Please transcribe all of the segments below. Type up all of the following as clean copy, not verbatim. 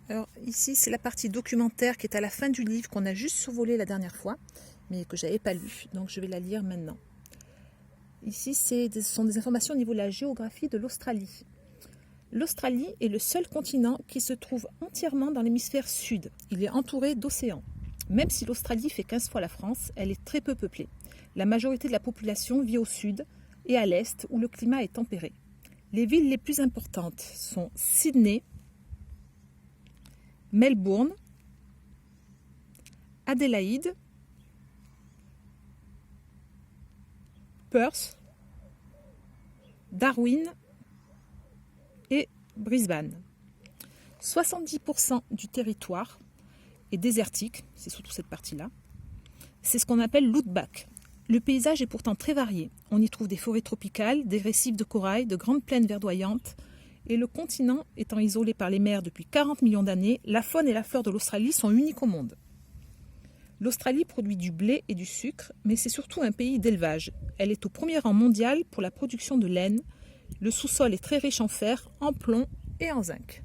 Alors ici, c'est la partie documentaire qui est à la fin du livre qu'on a juste survolé la dernière fois, mais que je n'avais pas lu, donc je vais la lire maintenant. Ici, ce sont des informations au niveau de la géographie de l'Australie. L'Australie est le seul continent qui se trouve entièrement dans l'hémisphère sud. Il est entouré d'océans. Même si l'Australie fait 15 fois la France, elle est très peu peuplée. La majorité de la population vit au sud et à l'est où le climat est tempéré. Les villes les plus importantes sont Sydney, Melbourne, Adélaïde, Perth, Darwin et Brisbane. 70% du territoire est désertique, c'est surtout cette partie-là. C'est ce qu'on appelle l'outback. Le paysage est pourtant très varié. On y trouve des forêts tropicales, des récifs de corail, de grandes plaines verdoyantes. Et le continent étant isolé par les mers depuis 40 millions d'années, la faune et la flore de l'Australie sont uniques au monde. L'Australie produit du blé et du sucre, mais c'est surtout un pays d'élevage. Elle est au premier rang mondial pour la production de laine. Le sous-sol est très riche en fer, en plomb et en zinc.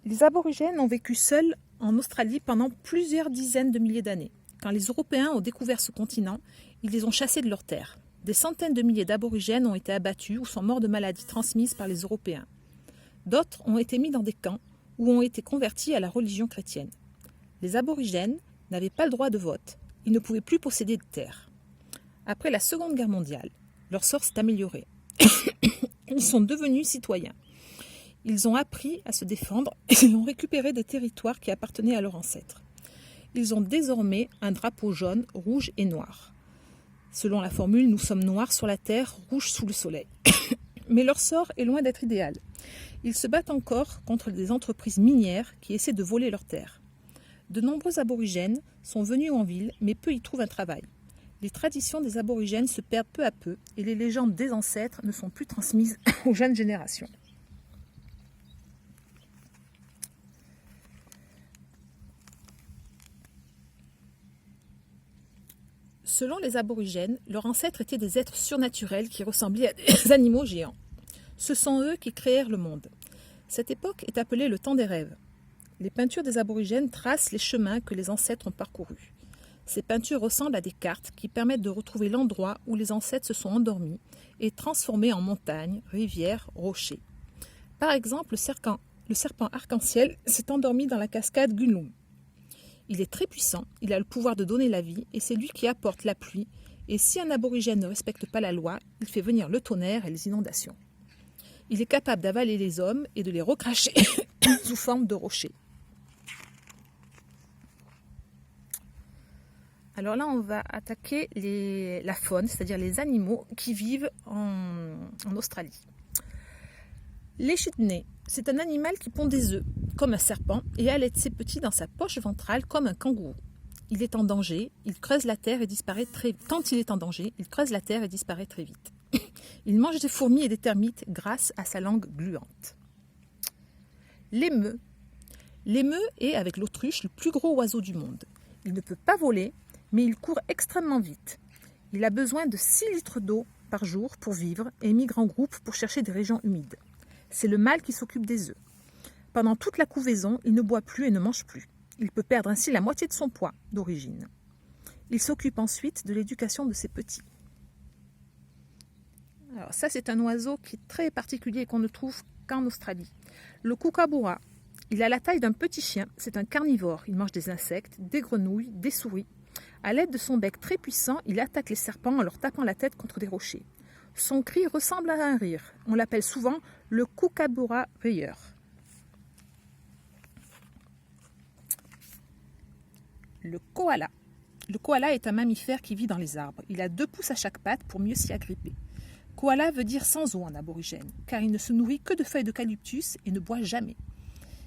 Les aborigènes ont vécu seuls en Australie pendant plusieurs dizaines de milliers d'années. Quand les Européens ont découvert ce continent, ils les ont chassés de leurs terres. Des centaines de milliers d'aborigènes ont été abattus ou sont morts de maladies transmises par les Européens. D'autres ont été mis dans des camps ou ont été convertis à la religion chrétienne. Les aborigènes n'avaient pas le droit de vote. Ils ne pouvaient plus posséder de terres. Après la Seconde Guerre mondiale, leur sort s'est amélioré. Ils sont devenus citoyens. Ils ont appris à se défendre et ont récupéré des territoires qui appartenaient à leurs ancêtres. Ils ont désormais un drapeau jaune, rouge et noir. Selon la formule « Nous sommes noirs sur la terre, rouges sous le soleil ». Mais leur sort est loin d'être idéal. Ils se battent encore contre des entreprises minières qui essaient de voler leurs terres. De nombreux aborigènes sont venus en ville, mais peu y trouvent un travail. Les traditions des aborigènes se perdent peu à peu et les légendes des ancêtres ne sont plus transmises aux jeunes générations. Selon les aborigènes, leurs ancêtres étaient des êtres surnaturels qui ressemblaient à des animaux géants. Ce sont eux qui créèrent le monde. Cette époque est appelée le temps des rêves. Les peintures des aborigènes tracent les chemins que les ancêtres ont parcourus. Ces peintures ressemblent à des cartes qui permettent de retrouver l'endroit où les ancêtres se sont endormis et transformés en montagnes, rivières, rochers. Par exemple, le serpent arc-en-ciel s'est endormi dans la cascade Gunlun. Il est très puissant, il a le pouvoir de donner la vie et c'est lui qui apporte la pluie. Et si un aborigène ne respecte pas la loi, il fait venir le tonnerre et les inondations. Il est capable d'avaler les hommes et de les recracher sous forme de rochers. Alors là, on va attaquer la faune, c'est-à-dire les animaux qui vivent en Australie. L'échidné, c'est un animal qui pond des œufs, comme un serpent, et allait ses petits dans sa poche ventrale comme un kangourou. Il est en danger, il creuse la terre et disparaît très vite. Quand il est en danger, il creuse la terre et disparaît très vite. Il mange des fourmis et des termites grâce à sa langue gluante. L'émeu. L'émeu est, avec l'autruche, le plus gros oiseau du monde. Il ne peut pas voler, mais il court extrêmement vite. Il a besoin de 6 litres d'eau par jour pour vivre et migre en groupe pour chercher des régions humides. C'est le mâle qui s'occupe des œufs. Pendant toute la couvaison, il ne boit plus et ne mange plus. Il peut perdre ainsi la moitié de son poids d'origine. Il s'occupe ensuite de l'éducation de ses petits. Alors ça, c'est un oiseau qui est très particulier et qu'on ne trouve qu'en Australie. Le kookaburra, il a la taille d'un petit chien, c'est un carnivore. Il mange des insectes, des grenouilles, des souris. À l'aide de son bec très puissant, il attaque les serpents en leur tapant la tête contre des rochers. Son cri ressemble à un rire. On l'appelle souvent le kookaburra rieur. Le koala. Le koala est un mammifère qui vit dans les arbres. Il a 2 pouces à chaque patte pour mieux s'y agripper. Koala veut dire sans eau en aborigène, car il ne se nourrit que de feuilles d'eucalyptus et ne boit jamais.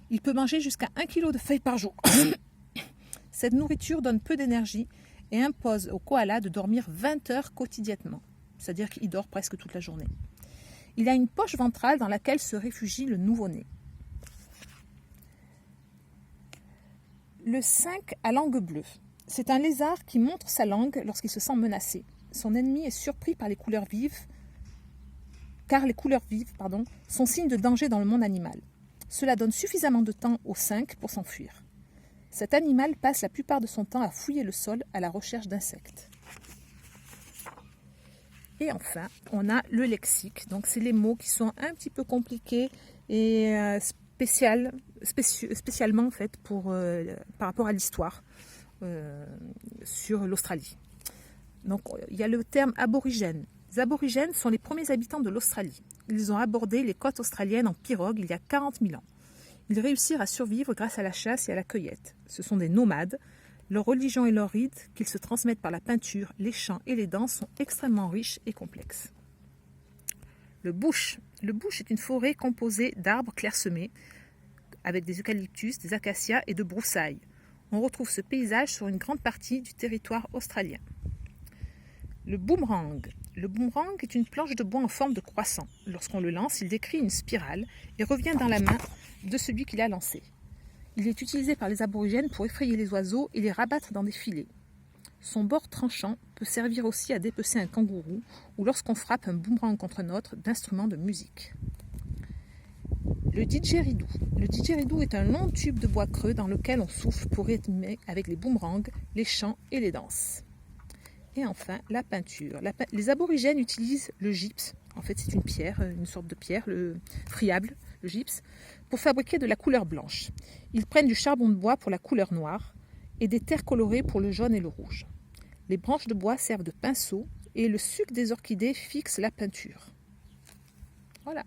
Il peut manger jusqu'à 1 kg de feuilles par jour. Cette nourriture donne peu d'énergie et impose au koala de dormir 20 heures quotidiennement, c'est-à-dire qu'il dort presque toute la journée. Il a une poche ventrale dans laquelle se réfugie le nouveau-né. Le 5 à langue bleue. C'est un lézard qui montre sa langue lorsqu'il se sent menacé. son ennemi est surpris par les couleurs vives, car les couleurs vives sont signes de danger dans le monde animal. Cela donne suffisamment de temps au 5 pour s'enfuir. Cet animal passe la plupart de son temps à fouiller le sol à la recherche d'insectes. Et enfin, on a le lexique. Donc, c'est les mots qui sont un petit peu compliqués et spécialement en fait par rapport à l'histoire sur l'Australie. Donc, il y a le terme aborigène. Les aborigènes sont les premiers habitants de l'Australie. Ils ont abordé les côtes australiennes en pirogue il y a 40 000 ans. Ils réussirent à survivre grâce à la chasse et à la cueillette. Ce sont des nomades. Leur religion et leur rite, qu'ils se transmettent par la peinture, les chants et les danses, sont extrêmement riches et complexes. Le bush. Le bush est une forêt composée d'arbres clairsemés, avec des eucalyptus, des acacias et de broussailles. On retrouve ce paysage sur une grande partie du territoire australien. Le boomerang. Le boomerang est une planche de bois en forme de croissant. Lorsqu'on le lance, il décrit une spirale et revient dans la main de celui qui l'a lancé. Il est utilisé par les aborigènes pour effrayer les oiseaux et les rabattre dans des filets. Son bord tranchant peut servir aussi à dépecer un kangourou ou lorsqu'on frappe un boomerang contre un autre d'instrument de musique. Le didgeridoo. Le didgeridoo est un long tube de bois creux dans lequel on souffle pour rythmer avec les boomerangs, les chants et les danses. Et enfin, la peinture. Les aborigènes utilisent le gypse. En fait, c'est une pierre, une sorte de pierre friable, le gypse, pour fabriquer de la couleur blanche. Ils prennent du charbon de bois pour la couleur noire et des terres colorées pour le jaune et le rouge. Les branches de bois servent de pinceau et le suc des orchidées fixe la peinture. Voilà.